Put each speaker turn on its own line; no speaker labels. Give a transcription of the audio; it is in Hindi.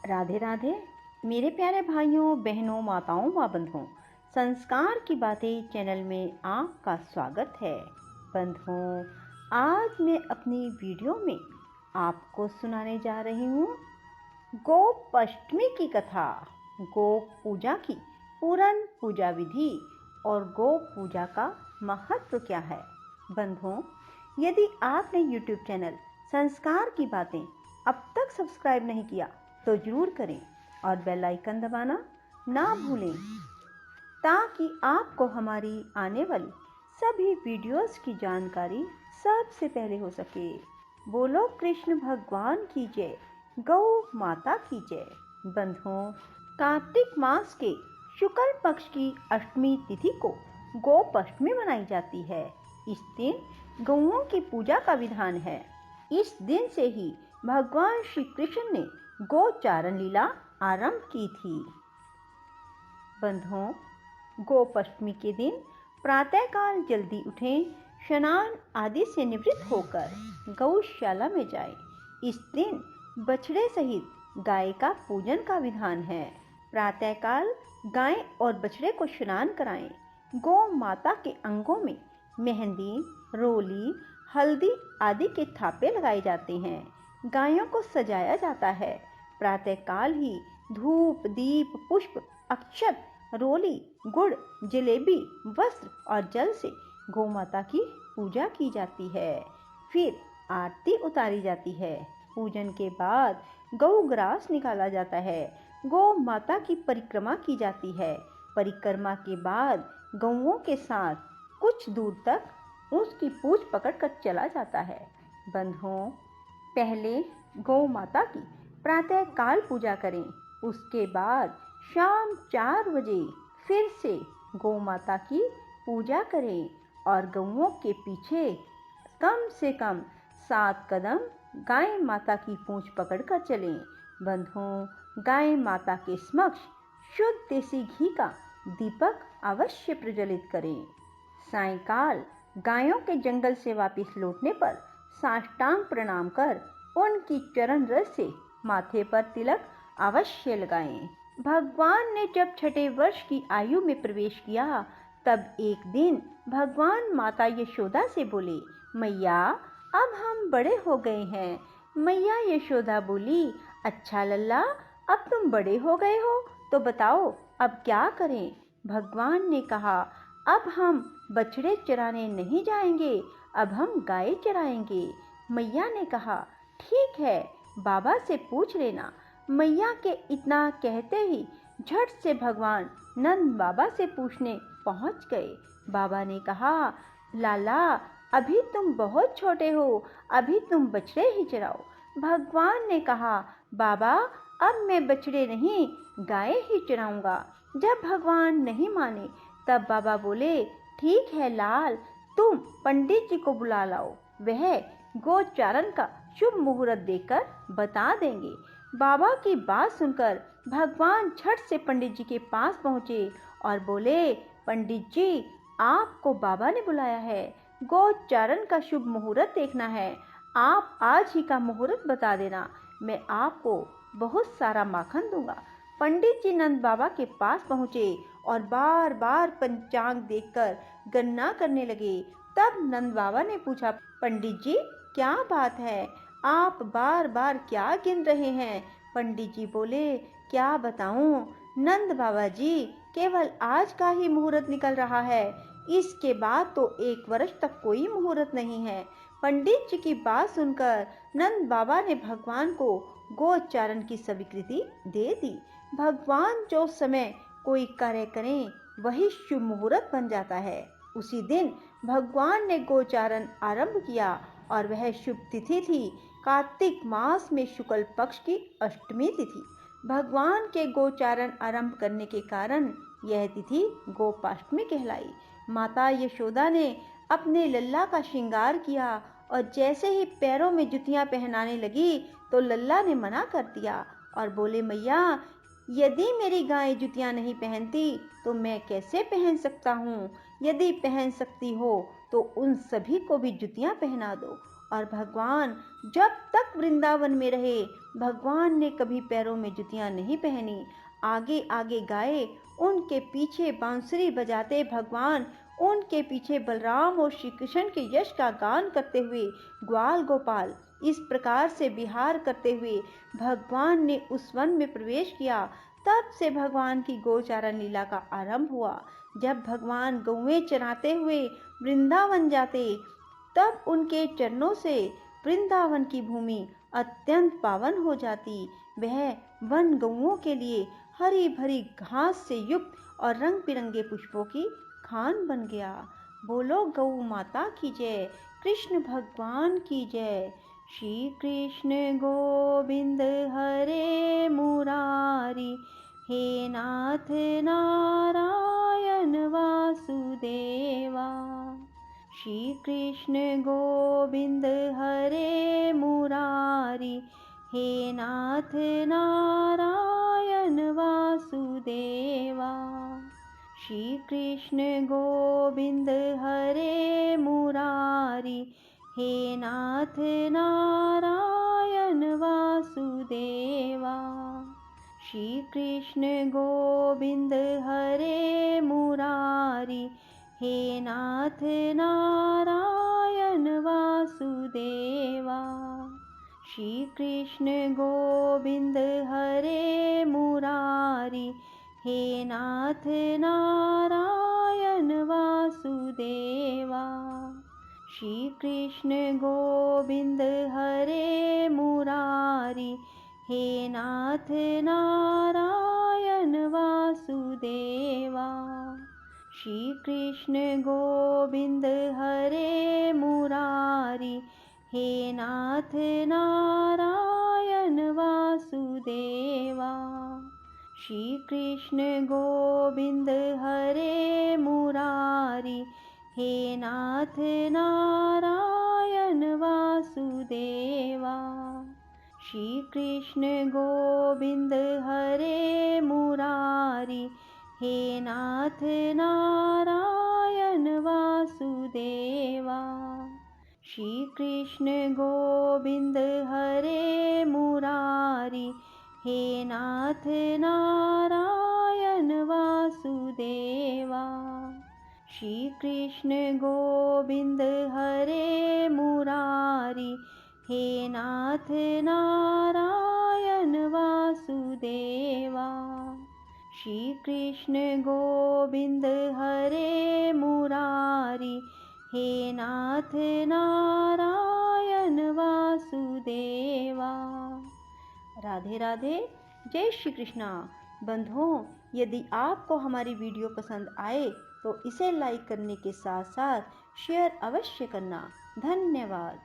राधे राधे मेरे प्यारे भाइयों बहनों माताओं व बंधुओं, संस्कार की बातें चैनल में आपका स्वागत है। बंधुओं, आज मैं अपनी वीडियो में आपको सुनाने जा रही हूँ गोपाष्टमी की कथा। गो पूजा की पूर्ण पूजा विधि और गो पूजा का महत्व क्या है। बंधुओं, यदि आपने YouTube चैनल संस्कार की बातें अब तक सब्सक्राइब नहीं किया तो जरूर करें और बेल आइकन दबाना ना भूलें ताकि आपको हमारी आने वाली सभी वीडियोस की जानकारी सबसे पहले हो सके। बोलो कृष्ण भगवान की जय, गौ माता की जय। बंधुओं, कार्तिक मास के शुक्ल पक्ष की अष्टमी तिथि को गोपाष्टमी मनाई जाती है। इस दिन गौओं की पूजा का विधान है। इस दिन से ही भगवान श्री कृष्ण ने गोचारण लीला आरंभ की थी। बंधुओं, गोपाष्टमी के दिन प्रातःकाल जल्दी उठें, स्नान आदि से निवृत्त होकर गौशाला में जाएं। इस दिन बछड़े सहित गाय का पूजन का विधान है। प्रातःकाल गाय और बछड़े को स्नान कराएं। गौ माता के अंगों में मेहंदी, रोली, हल्दी आदि के थापे लगाए जाते हैं। गायों को सजाया जाता है। प्रातःकाल ही धूप, दीप, पुष्प, अक्षत, रोली, गुड़, जलेबी, वस्त्र और जल से गौ माता की पूजा की जाती है। फिर आरती उतारी जाती है। पूजन के बाद गौ ग्रास निकाला जाता है। गौ माता की परिक्रमा की जाती है। परिक्रमा के बाद गौओं के साथ कुछ दूर तक उसकी पूंछ पकड़कर चला जाता है। बंधुओं, पहले गौ माता की प्रातः काल पूजा करें। उसके बाद शाम 4 बजे फिर से गौ माता की पूजा करें और गौओं के पीछे कम से कम 7 कदम गाय माता की पूंछ पकड़कर चलें। बंधुओं, गाय माता के समक्ष शुद्ध देसी घी का दीपक अवश्य प्रज्वलित करें। सायंकाल गायों के जंगल से वापस लौटने पर साष्टांग प्रणाम कर उनकी चरण रस से माथे पर तिलक अवश्य लगाएं। भगवान ने जब 6ठे वर्ष की आयु में प्रवेश किया तब एक दिन भगवान माता यशोदा से बोले, मैया अब हम बड़े हो गए हैं। मैया यशोदा बोली, अच्छा लल्ला, अब तुम बड़े हो गए हो तो बताओ अब क्या करें। भगवान ने कहा, अब हम बछड़े चराने नहीं जाएंगे, अब हम गाय चराएंगे। मैया ने कहा, ठीक है, बाबा से पूछ लेना। मैया के इतना कहते ही झट से भगवान नंद बाबा से पूछने पहुंच गए। बाबा ने कहा, लाला अभी तुम बहुत छोटे हो, अभी तुम बछड़े ही चराओ। भगवान ने कहा, बाबा अब मैं बछड़े नहीं गाय ही चराऊंगा। जब भगवान नहीं माने तब बाबा बोले, ठीक है लाल, तुम पंडित जी को बुला लाओ, वह गोचारण का शुभ मुहूर्त देकर बता देंगे। बाबा की बात सुनकर भगवान झट से पंडित जी के पास पहुँचे और बोले, पंडित जी आपको बाबा ने बुलाया है, गोचारण का शुभ मुहूर्त देखना है। आप आज ही का मुहूर्त बता देना, मैं आपको बहुत सारा माखन दूंगा। पंडित जी नंद बाबा के पास पहुँचे और बार बार पंचांग देखकर गणना करने लगे। तब नंद बाबा ने पूछा, पंडित जी क्या बात है, आप बार बार क्या गिन रहे हैं। पंडित जी बोले, क्या बताऊं नंद बाबा जी, केवल आज का ही मुहूर्त निकल रहा है, इसके बाद तो 1 वर्ष तक कोई मुहूर्त नहीं है। पंडित जी की बात सुनकर नंद बाबा ने भगवान को गोचारण की स्वीकृति दे दी। भगवान जो समय कोई कार्य करें वही शुभ मुहूर्त बन जाता है। उसी दिन भगवान ने गोचारण आरंभ किया और वह शुभ तिथि थी कार्तिक मास में शुक्ल पक्ष की अष्टमी तिथि। भगवान के गोचारण आरंभ करने के कारण यह तिथि गोपाष्टमी कहलाई। माता यशोदा ने अपने लल्ला का श्रृंगार किया और जैसे ही पैरों में जुतियां पहनाने लगी तो लल्ला ने मना कर दिया और बोले, मैया यदि मेरी गाय जुतियां नहीं पहनती तो मैं कैसे पहन सकता हूँ। यदि पहन सकती हो तो उन सभी को भी जुतियां पहना दो। और भगवान जब तक वृंदावन में रहे, भगवान ने कभी पैरों में जुतियां नहीं पहनी। आगे आगे गाए, उनके पीछे बांसुरी बजाते भगवान, उनके पीछे बलराम और श्री कृष्ण के यश का गान करते हुए ग्वाल गोपाल इस प्रकार से विहार करते हुए भगवान ने उस वन में प्रवेश किया। तब से भगवान की गोचारण लीला का आरंभ हुआ। जब भगवान गौएं चराते हुए वृंदावन जाते, तब उनके चरणों से वृंदावन की भूमि अत्यंत पावन हो जाती। वह वन गौओं के लिए हरी भरी घास से युक्त और रंग बिरंगे पुष्पों की खान बन गया। बोलो गौ माता की जय, कृष्ण भगवान की जय। श्री कृष्ण गोविंद हरे मुरारी, हे नाथ नारायण वासुदेवा। श्री कृष्ण गोविंद हरे मुरारी, हे नाथ नारायण वासुदेवा। श्री कृष्ण गोविंद हरे मुरारी, हे नाथ नारायण वासुदेवा। श्री कृष्ण गोविंद हरे मुरारी, हे नाथ नारायण वासुदेवा। श्री कृष्ण गोविंद हरे मुरारी, हे नाथ नारायण वासुदेवा। श्री कृष्ण गोविंद हरे मुरारी, हे नाथ नारायण वासुदेवा। श्री कृष्ण गोविंद हरे मुरारी, हे नाथ नारायण वासुदेवा। श्री कृष्ण गोविंद हरे मुरारी, हे नाथ नारायण वासुदेवा। श्री कृष्ण गोविंद हरे मुरारी, हे नाथ नारायण वासुदेवा। श्री कृष्ण गोविंद हरे मुरारी, हे नाथ नारायण वासुदेवा। श्री कृष्ण गोविंद हरे मुरारी, हे नाथ नारायण वासुदेवा। श्री कृष्ण गोविंद हरे मुरारी, हे नाथ नारायण वासुदेवा। राधे राधे, जय श्री कृष्णा। बंधुओं, यदि आपको हमारी वीडियो पसंद आए तो इसे लाइक करने के साथ साथ शेयर अवश्य करना। धन्यवाद।